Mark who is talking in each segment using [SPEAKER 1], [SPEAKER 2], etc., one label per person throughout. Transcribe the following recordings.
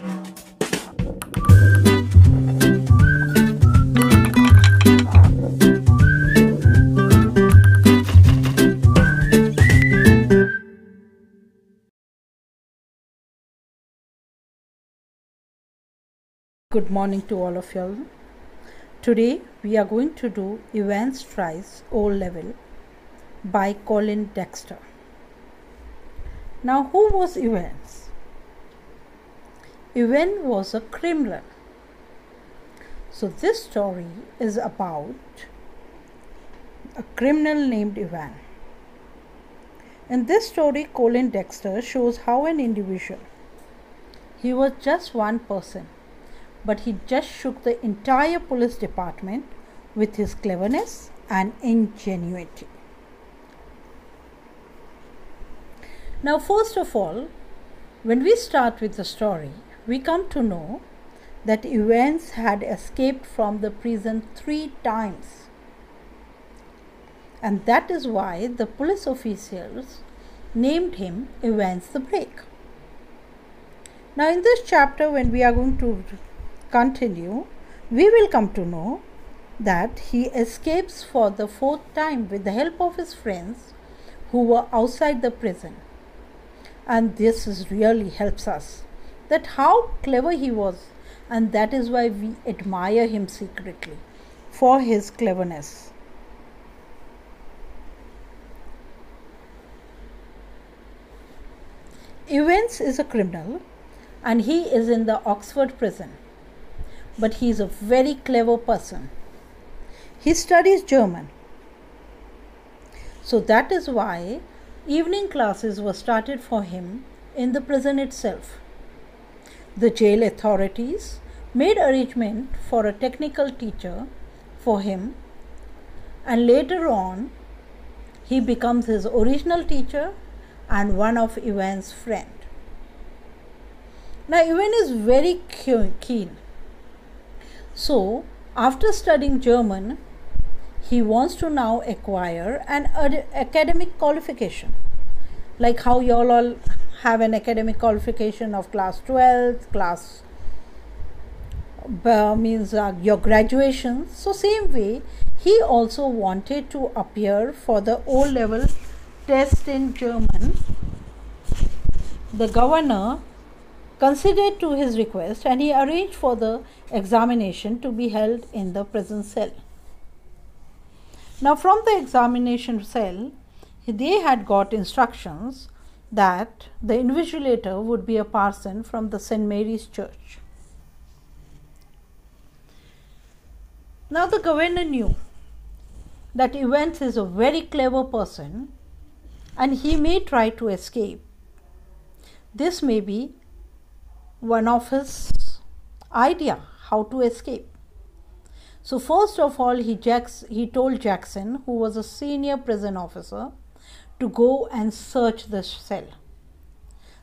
[SPEAKER 1] Good morning to all of y'all. Today we are going to do Evans Tries O Level by Colin Dexter. Now, who was Evans? Evans was a criminal. So this story is about a criminal named Evans. In this story, Colin Dexter shows how an individual, he was just one person, but he just shook the entire police department with his cleverness and ingenuity. Now, first of all, when we start with the story, we come to know that Evans had escaped from the prison 3 times. And that is why the police officers named him Evans the Break. Now, in this chapter, when we are going to continue, we will come to know that he escapes for the 4th time with the help of his friends who were outside the prison. And this really helps us that how clever he was, and that is why we admire him secretly for his cleverness. Evans is a criminal and he is in the Oxford prison. But he is a very clever person. He studies German. So that is why evening classes were started for him in the prison itself. The jail authorities made arrangement for a technical teacher for him, and later on he becomes his original teacher and one of Evans' friend. Now Evan is very keen. So, after studying German, he wants to now acquire an academic qualification. Like how you all have an academic qualification of class 12th, class means your graduation. So, same way, he also wanted to appear for the O-level test in German. The governor considered to his request and he arranged for the examination to be held in the prison cell. Now from the examination cell, they had got instructions that the invigilator would be a parson from the St. Mary's Church. Now the governor knew that Evans is a very clever person and he may try to escape. This may be one of his idea how to escape. So first of all, he told Jackson, who was a senior prison officer, to go and search the cell.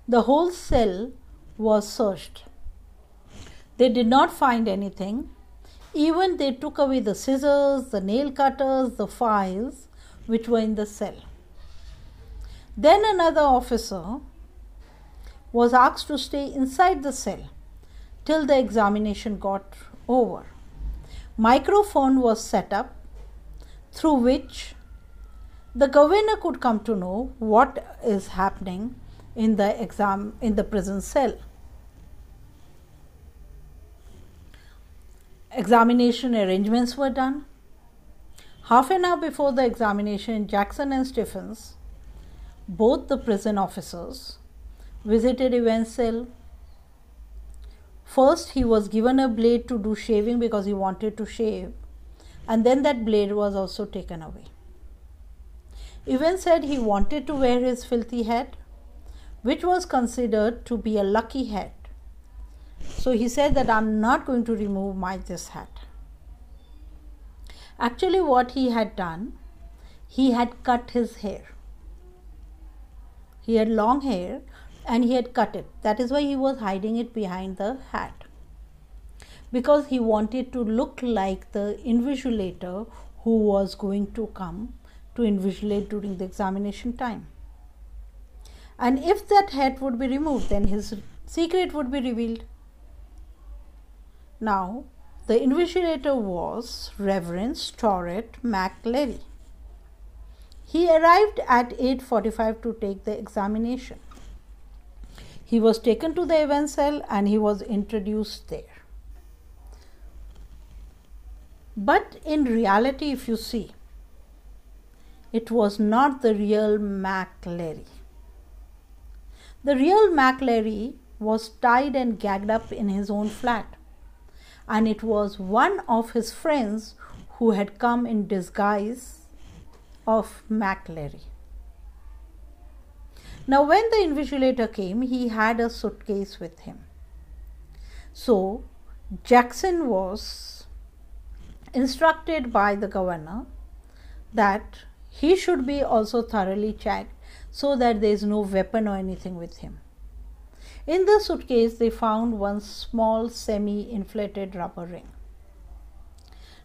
[SPEAKER 1] The whole cell was searched. They did not find anything. Even they took away the scissors, the nail cutters, the files which were in the cell. Then another officer was asked to stay inside the cell till the examination got over. Microphone was set up through which the governor could come to know what is happening in the prison cell. Examination arrangements were done. Half an hour before the examination, Jackson and Stephens, both the prison officers, visited Evans' cell. First, he was given a blade to do shaving because he wanted to shave, and then that blade was also taken away. Evans said he wanted to wear his filthy hat, which was considered to be a lucky hat. So he said that I'm not going to remove this hat. Actually, what he had done, he had cut his hair. He had long hair and he had cut it. That is why he was hiding it behind the hat, because he wanted to look like the invigilator who was going to come to invigilate during the examination time. And if that hat would be removed, then his secret would be revealed. Now, the invigilator was Reverend Storrett McLeary. He arrived at 8:45 to take the examination. He was taken to the event cell and he was introduced there. But in reality, if you see, it was not the real McLeary. The real McLeary was tied and gagged up in his own flat, and it was one of his friends who had come in disguise of McLeary. Now, when the invigilator came, he had a suitcase with him. So, Jackson was instructed by the governor that he should be also thoroughly checked so that there is no weapon or anything with him. In the suitcase, they found one small semi-inflated rubber ring.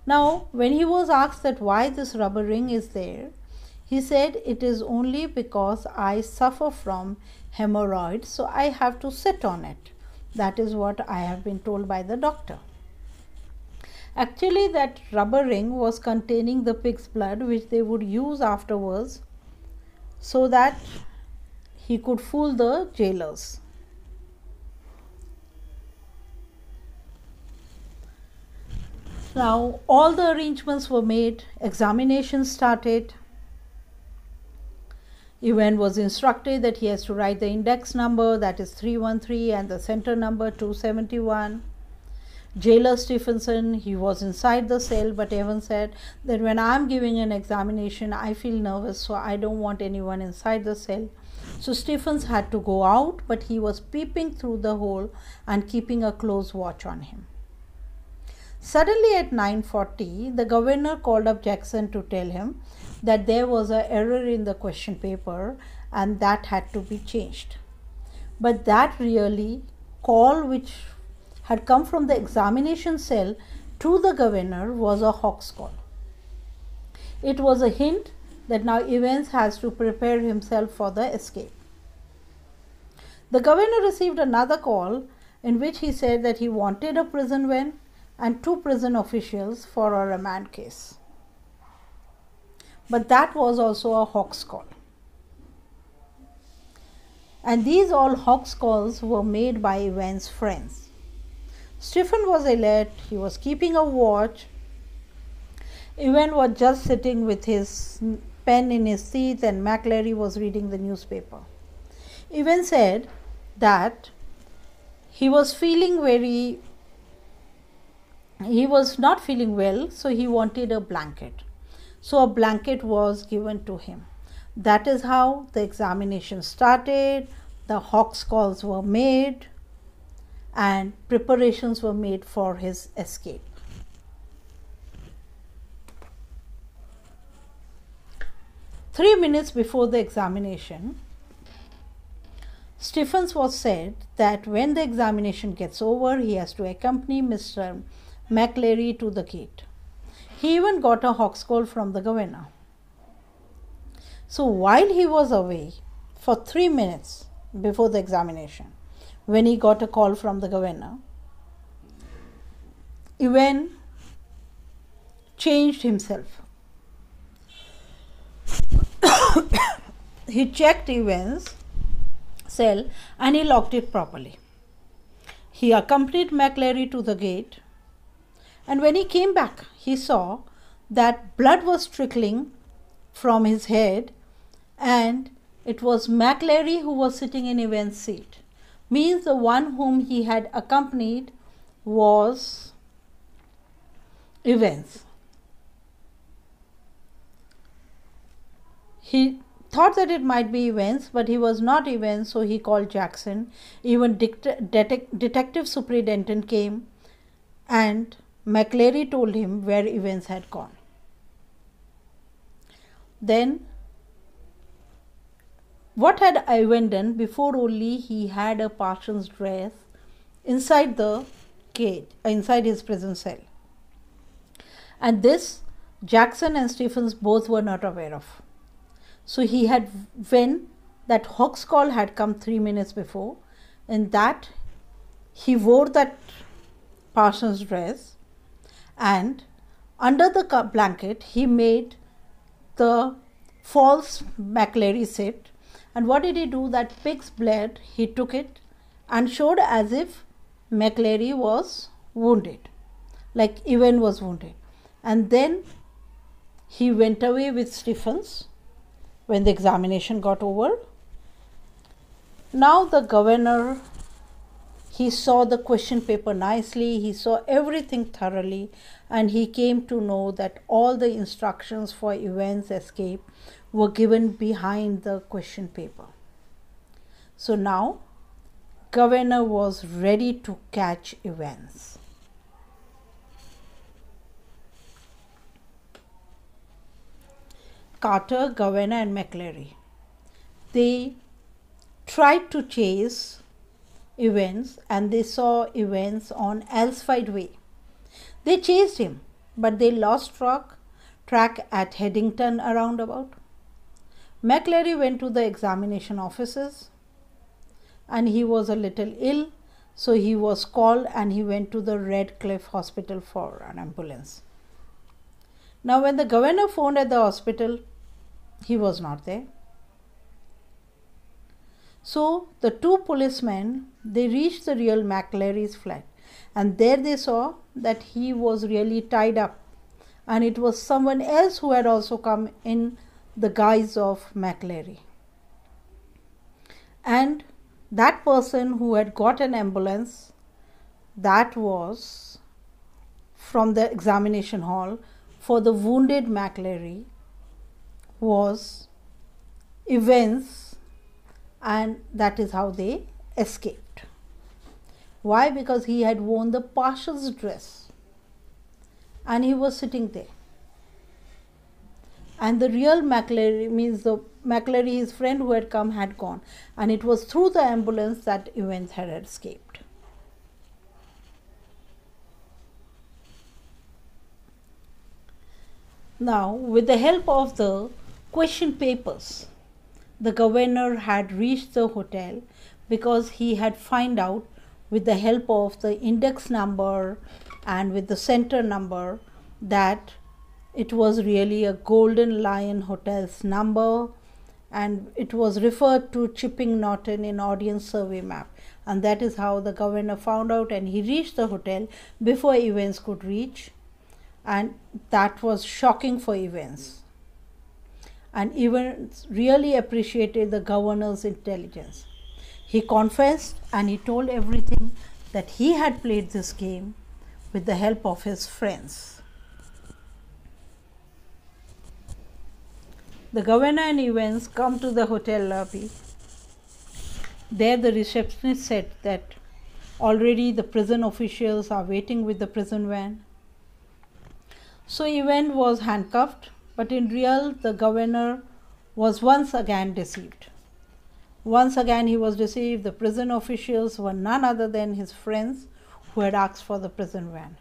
[SPEAKER 1] Now, when he was asked that why this rubber ring is there, he said, it is only because I suffer from hemorrhoids, so I have to sit on it. That is what I have been told by the doctor. Actually, that rubber ring was containing the pig's blood, which they would use afterwards so that he could fool the jailers. Now, all the arrangements were made, examination started. Ewen was instructed that he has to write the index number, that is 313, and the center number 271. Jailer Stephenson, he was inside the cell, but Ewen said that when I am giving an examination, I feel nervous, so I don't want anyone inside the cell. So Stephens had to go out, but he was peeping through the hole and keeping a close watch on him. Suddenly at 9:40, the governor called up Jackson to tell him that there was an error in the question paper and that had to be changed. But that really call which had come from the examination cell to the governor was a hawk's call. It was a hint that now Evans has to prepare himself for the escape. The governor received another call in which he said that he wanted a prison van and 2 prison officials for a remand case. But that was also a hawk's call. And these all hawk's calls were made by Evan's friends. Stephen was alert, he was keeping a watch. Evan was just sitting with his pen in his teeth and McLeary was reading the newspaper. Evan said that he was not feeling well, so he wanted a blanket. So a blanket was given to him. That is how the examination started, the hawk's calls were made, and preparations were made for his escape. Three minutes before the examination, Stephens was said that when the examination gets over, he has to accompany Mr. McLeary to the gate. He even got a hawk's call from the governor. So while he was away for 3 minutes before the examination, when he got a call from the governor, Evan changed himself. He checked Evan's cell and he locked it properly. He accompanied McLeary to the gate, and when he came back, he saw that blood was trickling from his head, and it was McLeary who was sitting in Evan's seat. Means the one whom he had accompanied was Evans. He thought that it might be Evans, but he was not Evans, so he called Jackson. Even Detective Superintendent came, and McLeary told him where Evans had gone. Then, what had Evan done? Before only he had a parson's dress inside the gate, inside his prison cell. And this Jackson and Stephens both were not aware of. So he had, when that hawk's call had come 3 minutes before, in that he wore that Parsons' dress, and under the blanket he made the false McLeary sit. And what did he do? That pig's blood, he took it and showed as if McLeary was wounded, like Ewen was wounded. And then he went away with Stephens when the examination got over. Now the governor, he saw the question paper nicely, he saw everything thoroughly, and he came to know that all the instructions for Ewen's escape were given behind the question paper. So now governor was ready to catch Evans. Carter, governor and McLeary, they tried to chase Evans, and they saw Evans on Alsfide Way. They chased him, but they lost track at Headington roundabout. McLeary went to the examination offices, and he was a little ill, so he was called and he went to the Redcliffe Hospital for an ambulance. Now when the governor phoned at the hospital, he was not there. So the two policemen, they reached the real McLeary's flat, and there they saw that he was really tied up, and it was someone else who had also come in the guise of McLeary. And that person who had got an ambulance, that was from the examination hall for the wounded McLeary, was Evans, and that is how they escaped. Why? Because he had worn the Parsons' dress and he was sitting there. And the real McLeary, means the McLeary, his friend who had come, had gone, and it was through the ambulance that Evans had escaped. Now, with the help of the question papers, the governor had reached the hotel, because he had found out with the help of the index number and with the center number that it was really a Golden Lion Hotel's number, and it was referred to Chipping Norton in audience survey map, and that is how the governor found out, and he reached the hotel before Evans could reach, and that was shocking for Evans. And Evans really appreciated the governor's intelligence. He confessed and he told everything, that he had played this game with the help of his friends. The governor and Evans come to the hotel lobby. There the receptionist said that already the prison officials are waiting with the prison van. So Evans was handcuffed, but in real the governor was once again deceived. Once again he was deceived. The prison officials were none other than his friends who had asked for the prison van.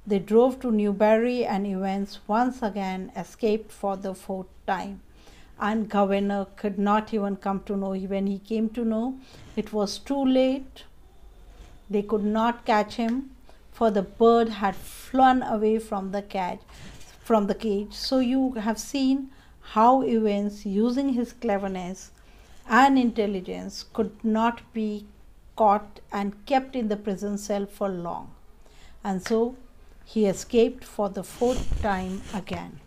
[SPEAKER 1] They drove to Newbury, and Evans once again escaped for the fourth time. And governor could not even come to know. When he came to know, it was too late. They could not catch him, for the bird had flown away from the cage. So you have seen how Evans, using his cleverness and intelligence, could not be caught and kept in the prison cell for long. And so he escaped for the fourth time again.